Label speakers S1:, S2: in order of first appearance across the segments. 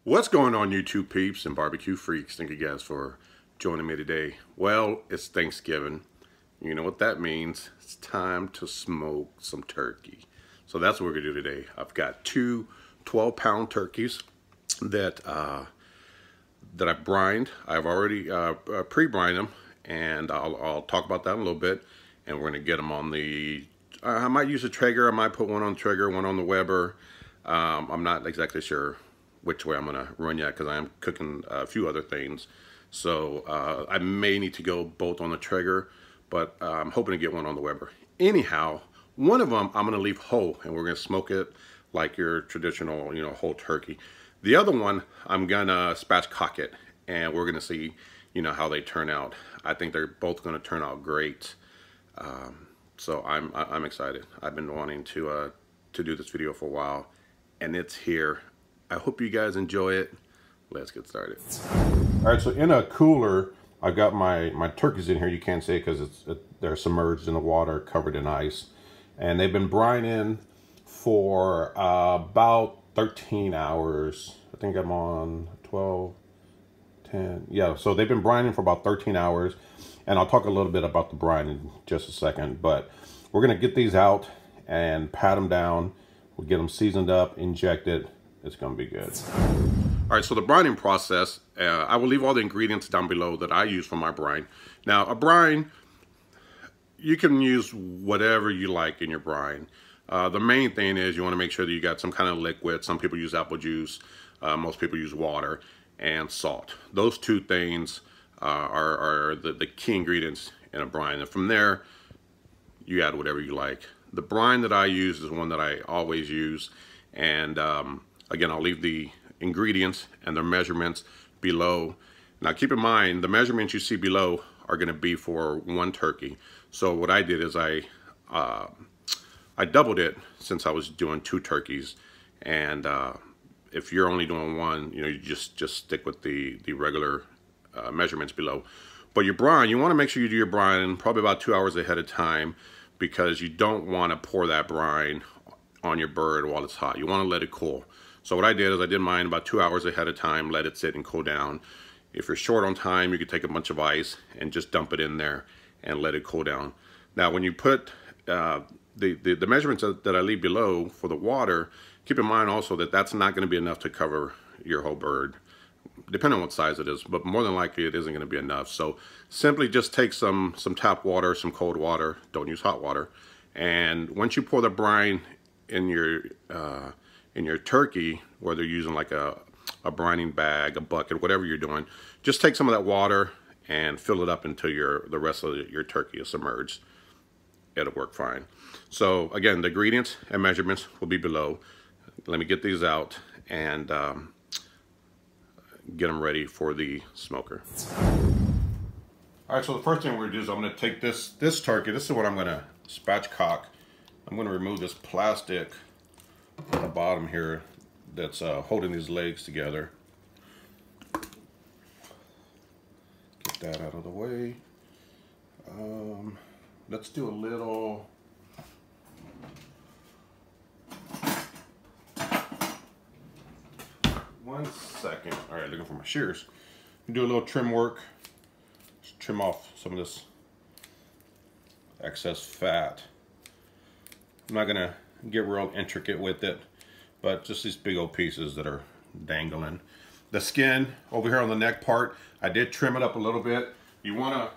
S1: What's going on, YouTube peeps and barbecue freaks? Thank you guys for joining me today. Well, it's Thanksgiving. You know what that means. It's time to smoke some turkey. So that's what we're gonna do today. I've got two 12-pound turkeys that I've brined. I've already pre-brined them, and I'll talk about that in a little bit. And we're gonna get them on the, I might use a Traeger, I might put one on Traeger, one on the Weber. I'm not exactly sure which way I'm gonna run yet, because I am cooking a few other things. So I may need to go both on the Traeger, but I'm hoping to get one on the Weber. Anyhow, one of them I'm gonna leave whole, and we're gonna smoke it like your traditional, whole turkey. The other one I'm gonna spatchcock it, and we're gonna see, how they turn out. I think they're both gonna turn out great. So I'm excited. I've been wanting to do this video for a while, and it's here. I hope you guys enjoy it. Let's get started. All right, so in a cooler, I've got my turkeys in here. You can't see it because they're submerged in the water, covered in ice. And they've been brining for about 13 hours. I think I'm on 12, 10. Yeah, so they've been brining for about 13 hours. And I'll talk a little bit about the brine in just a second. But we're going to get these out and pat them down. We'll get them seasoned up, injected. It's going to be good. All right, so the brining process, I will leave all the ingredients down below that I use for my brine. Now, a brine, you can use whatever you like in your brine. The main thing is you want to make sure that you got some kind of liquid. Some people use apple juice. Most people use water and salt. Those two things are the key ingredients in a brine. And from there, you add whatever you like. The brine that I use is one that I always use. And again, I'll leave the ingredients and their measurements below. Now keep in mind, the measurements you see below are going to be for one turkey. So what I did is I doubled it since I was doing two turkeys. And if you're only doing one, you just stick with the regular measurements below. But your brine, you want to make sure you do your brine probably about 2 hours ahead of time, because you don't want to pour that brine on your bird while it's hot. You want to let it cool. So what I did is I did mine about 2 hours ahead of time, let it sit and cool down. If you're short on time, you could take a bunch of ice and just dump it in there and let it cool down. Now when you put the measurements that I leave below for the water, keep in mind also that that's not going to be enough to cover your whole bird, depending on what size it is, but more than likely it isn't going to be enough. So simply just take some tap water, some cold water, don't use hot water, and once you pour the brine in your turkey, whether you're using like a brining bag, a bucket, whatever you're doing, just take some of that water and fill it up until the rest of your turkey is submerged. It'll work fine. So again, the ingredients and measurements will be below. Let me get these out and get them ready for the smoker. All right, so the first thing we're gonna do is I'm gonna take this turkey. This is what I'm gonna spatchcock. I'm gonna remove this plastic at the bottom here that's holding these legs together. Get that out of the way. Let's do a little. One second. All right, looking for my shears. Do a little trim work. Just trim off some of this excess fat. I'm not gonna get real intricate with it, but just these big old pieces that are dangling. The skin over here on the neck part, I did trim it up a little bit. You wanna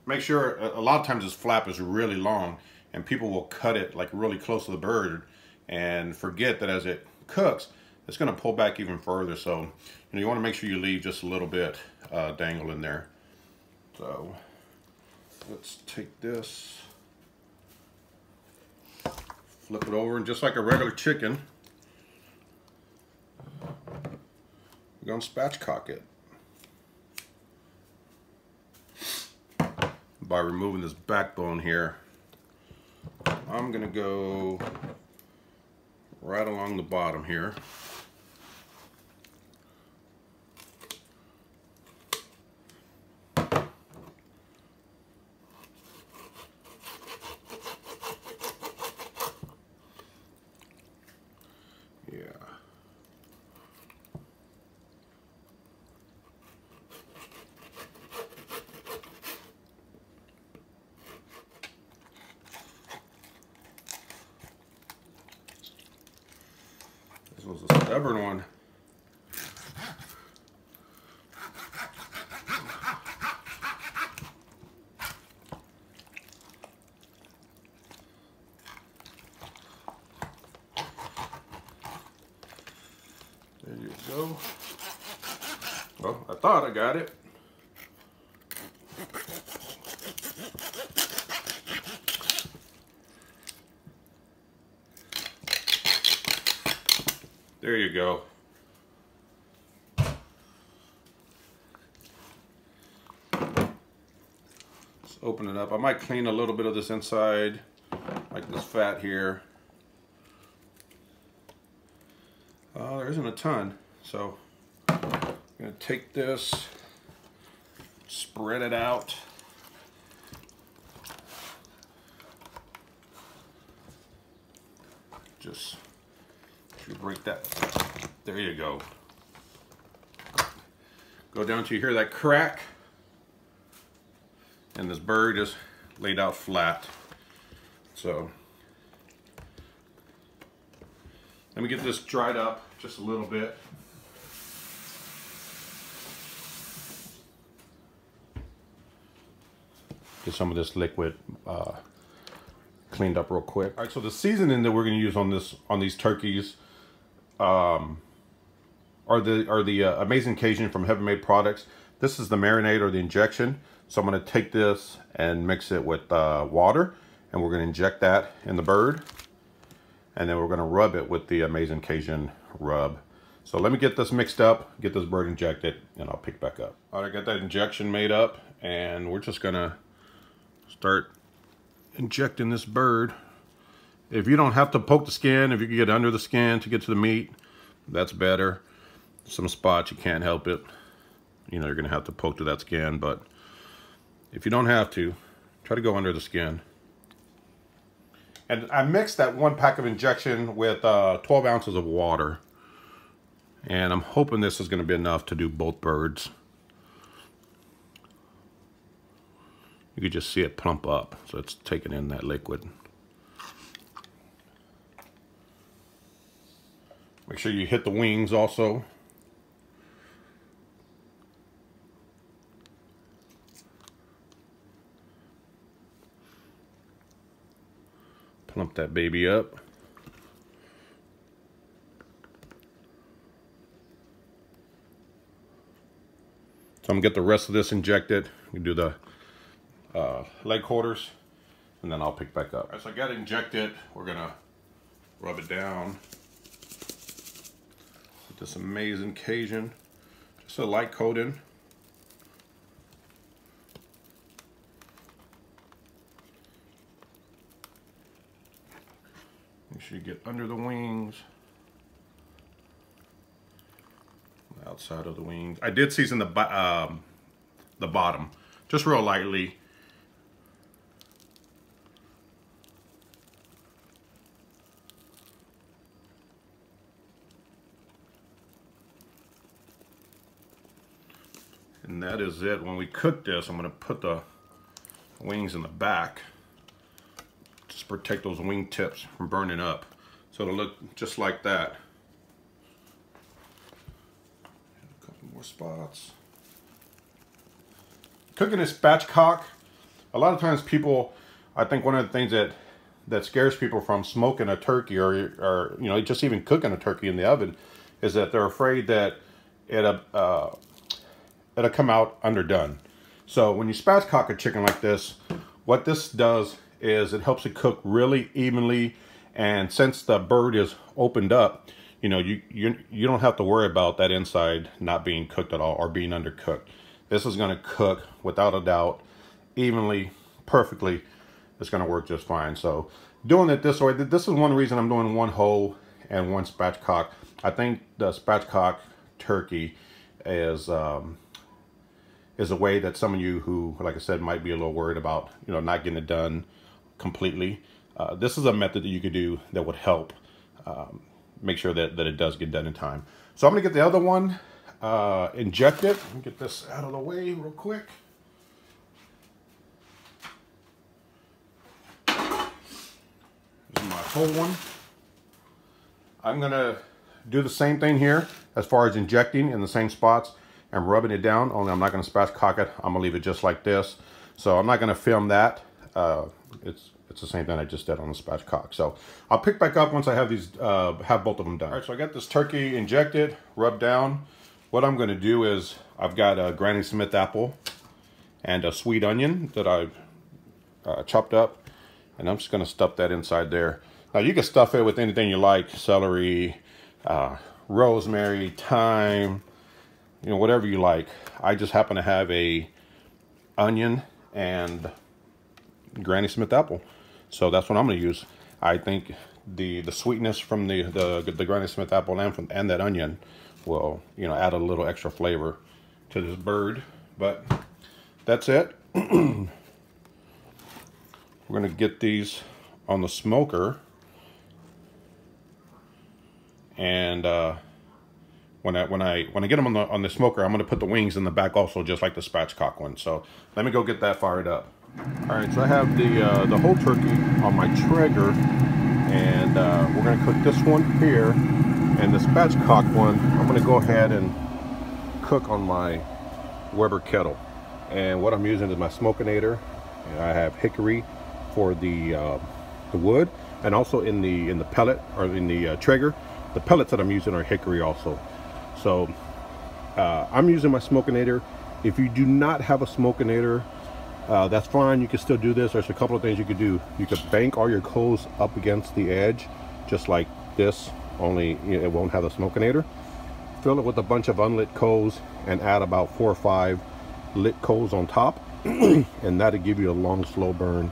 S1: make sure, a lot of times this flap is really long and people will cut it like really close to the bird and forget that as it cooks, it's gonna pull back even further. So you wanna make sure you leave just a little bit dangling there. So let's take this, flip it over, and just like a regular chicken, we're going to spatchcock it by removing this backbone here. I'm going to go right along the bottom here. stubborn one. There you go. Well, I thought I got it. There you go. Let's open it up. I might clean a little bit of this inside, like this fat here. There isn't a ton, so I'm gonna take this, spread it out. Just break that. There you go. Go down till you hear that crack, and this bird is laid out flat. So let me get this dried up just a little bit. Get some of this liquid cleaned up real quick. All right, so the seasoning that we're going to use on these turkeys are the Amazing Cajun from Heaven Made Products. This is the marinade or the injection. So I'm going to take this and mix it with water, and we're going to inject that in the bird, and then we're going to rub it with the Amazing Cajun rub. So let me get this mixed up, get this bird injected, and I'll pick back up. All right, I got that injection made up, and we're just going to start injecting this bird. If you don't have to poke the skin, if you can get under the skin to get to the meat, that's better. Some spots you can't help it. You know, you're going to have to poke to that skin, but if you don't have to, try to go under the skin. And I mixed that 1 pack of injection with 12 ounces of water. And I'm hoping this is going to be enough to do both birds. You could just see it plump up, so it's taking in that liquid. Make sure you hit the wings also. Plump that baby up. So I'm gonna get the rest of this injected. We do the leg quarters, and then I'll pick back up. All right, so I got it injected. We're gonna rub it down with this Amazing Cajun. Just a light coating. Make sure you get under the wings, the outside of the wings. I did season the bottom, just real lightly. And that is it. When we cook this, I'm going to put the wings in the back. Just protect those wing tips from burning up. So it'll look just like that. A couple more spots. Cooking is spatchcock. A lot of times people, I think one of the things that scares people from smoking a turkey or you know, just even cooking a turkey in the oven is that they're afraid that it'll come out underdone. So when you spatchcock a chicken like this, what this does is it helps it cook really evenly, and since the bird is opened up, you know, you don't have to worry about that inside not being cooked at all or being undercooked. This is going to cook without a doubt evenly, perfectly. It's going to work just fine. So doing it this way, this is one reason I'm doing one whole and one spatchcock. I think the spatchcock turkey is a way that some of you who, like I said, might be a little worried about, you know, not getting it done completely. This is a method that you could do that would help make sure that it does get done in time. So I'm gonna get the other one injected. Let me get this out of the way real quick. This is my whole one. I'm gonna do the same thing here as far as injecting in the same spots and rubbing it down, only I'm not going to spatchcock it. I'm going to leave it just like this. So I'm not going to film that. It's the same thing I just did on the spatchcock. So I'll pick back up once I have these, have both of them done. All right, so I got this turkey injected, rubbed down. What I'm going to do is I've got a Granny Smith apple and a sweet onion that I've chopped up, and I'm just going to stuff that inside there. Now you can stuff it with anything you like: celery, rosemary, thyme, you know, whatever you like. I just happen to have a onion and Granny Smith apple, so that's what I'm going to use. I think the sweetness from the Granny Smith apple and that onion will, you know, add a little extra flavor to this bird. But that's it. We're going to get these on the smoker, and when I get them on the smoker, I'm going to put the wings in the back also, just like the spatchcock one. So let me go get that fired up. All right, so I have the whole turkey on my Traeger, and we're going to cook this one here, and the spatchcock one I'm going to go ahead and cook on my Weber Kettle. And what I'm using is my smokinator, and I have hickory for the wood, and also in the pellet, or in the Traeger, the pellets that I'm using are hickory also. So I'm using my smokinator. If you do not have a smokinator, that's fine. You can still do this. There's a couple of things you could do. You could bank all your coals up against the edge, just like this, only it won't have a smokinator. Fill it with a bunch of unlit coals and add about 4 or 5 lit coals on top, and that'll give you a long, slow burn.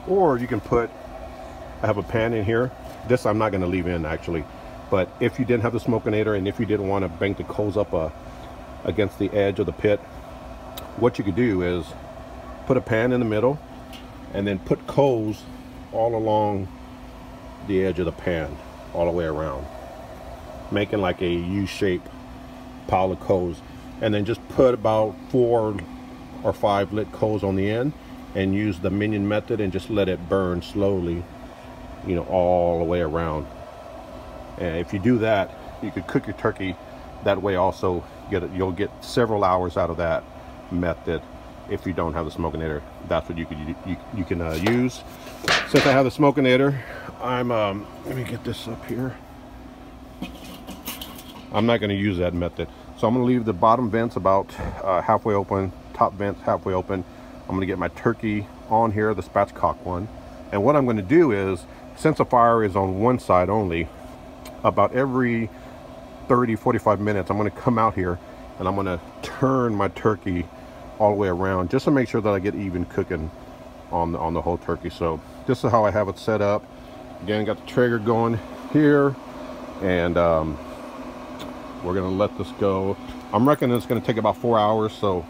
S1: Or you can I have a pan in here. This I'm not going to leave in actually, but if you didn't have the smokinator, and if you didn't want to bank the coals up against the edge of the pit, what you could do is put a pan in the middle and then put coals all along the edge of the pan, all the way around, making like a U-shaped pile of coals, and then just put about 4 or 5 lit coals on the end, and use the minion method and just let it burn slowly, you know, all the way around. And if you do that, you could cook your turkey that way also. You'll get several hours out of that method. If you don't have the smokinator, that's what you can use. Since I have the smokinator, let me get this up here. I'm not going to use that method, so I'm going to leave the bottom vents about halfway open, top vents halfway open. I'm going to get my turkey on here, the spatchcock one, and what I'm going to do is, since the fire is on one side only, about every 30-45 minutes, I'm going to come out here and I'm going to turn my turkey all the way around, just to make sure that I get even cooking on the whole turkey. So this is how I have it set up. Again, got the Traeger going here, and we're gonna let this go. I'm reckoning it's gonna take about 4 hours, so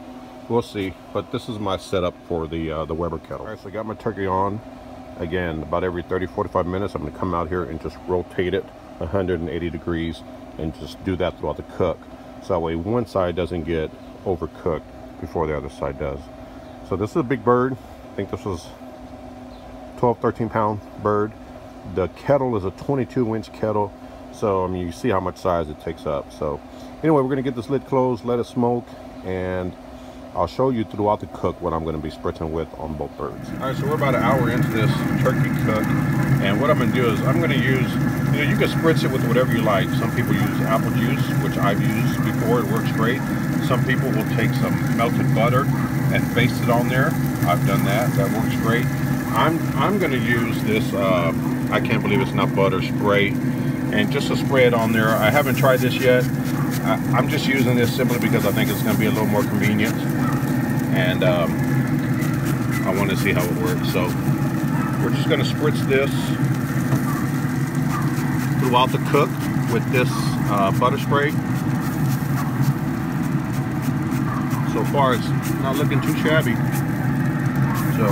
S1: we'll see. But this is my setup for the Weber Kettle. All right, so I got my turkey on. Again, about every 30-45 minutes, I'm gonna come out here and just rotate it 180 degrees and just do that throughout the cook, so that way one side doesn't get overcooked before the other side does. So this is a big bird. I think this was 12-13 pound bird. The kettle is a 22-inch kettle, so I mean, you see how much size it takes up. So anyway, we're gonna get this lid closed, let it smoke, and I'll show you throughout the cook what I'm gonna be spritzing with on both birds. All right, so we're about an hour into this turkey cook, and what I'm gonna do is I'm gonna use, you know, you can spritz it with whatever you like. Some people use apple juice, which I've used before. It works great. Some people will take some melted butter and baste it on there. I've done that. That works great. I'm going to use this, I can't believe it's not butter, spray, and just to spray it on there. I haven't tried this yet. I'm just using this simply because I think it's going to be a little more convenient, and I want to see how it works. So we're just going to spritz this throughout the cook with this butter spray. So far, it's not looking too shabby. So,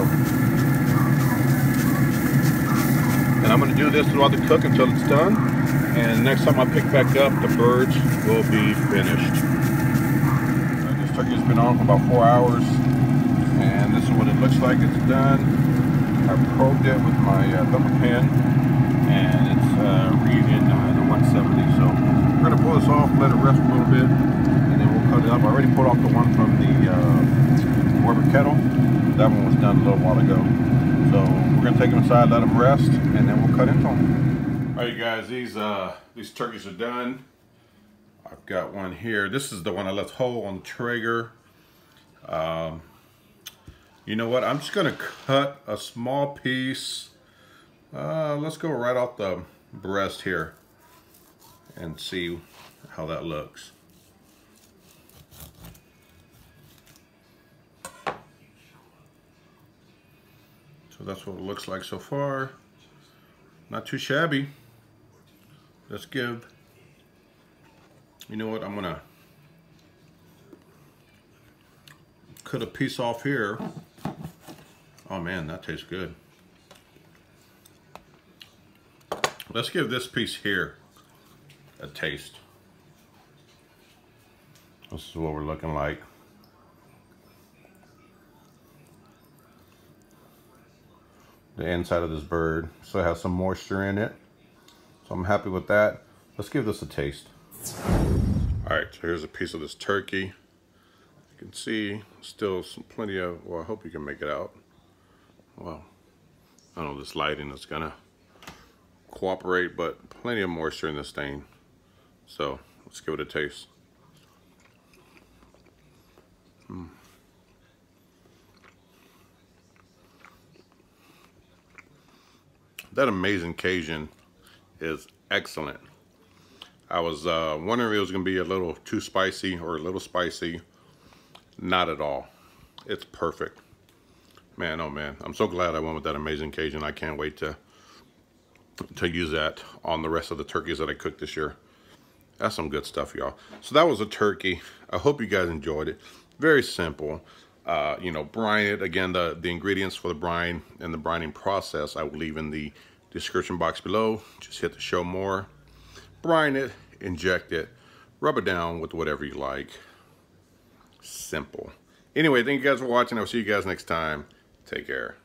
S1: and I'm going to do this throughout the cook until it's done. And next time I pick back up, the birds will be finished. This turkey's been on for about 4 hours, and this is what it looks like. It's done. I probed it with my double pin, and it's
S2: reading the 170. So we're going to pull this off, let it rest a little bit, and then we'll cut it up. I already pulled off the one from the Weber Kettle. That one was done a little while ago. So we're going to take them inside, let them rest, and then we'll cut into them. All right, you guys, these turkeys are done. I've got one here. This is the one I left whole on the Traeger. You know what? I'm just going to cut a small piece. Let's go right off the breast here and see how that looks. So that's what it looks like so far. Not too shabby. Let's give. You know what? I'm gonna cut a piece off here. Oh man, that tastes good. Let's give this piece here a taste. This is what we're looking like. The inside of this bird, so it has some moisture in it. So I'm happy with that. Let's give this a taste. All right, so here's a piece of this turkey. You can see still plenty of, well, I hope you can make it out. Well, I don't know, this lighting is gonna cooperate, but plenty of moisture in this thing. So let's give it a taste. That amazing Cajun is excellent. I was wondering if it was going to be a little too spicy or a little spicy. Not at all. It's perfect. Man, oh man. I'm so glad I went with that amazing Cajun. I can't wait to use that on the rest of the turkeys that I cooked this year. That's some good stuff, y'all. So that was a turkey. I hope you guys enjoyed it. Very simple. You know, brine it. Again, the ingredients for the brine and the brining process I will leave in the description box below. Just hit the show more. Brine it, inject it, rub it down with whatever you like. Simple. Anyway, thank you guys for watching. I'll see you guys next time. Take care.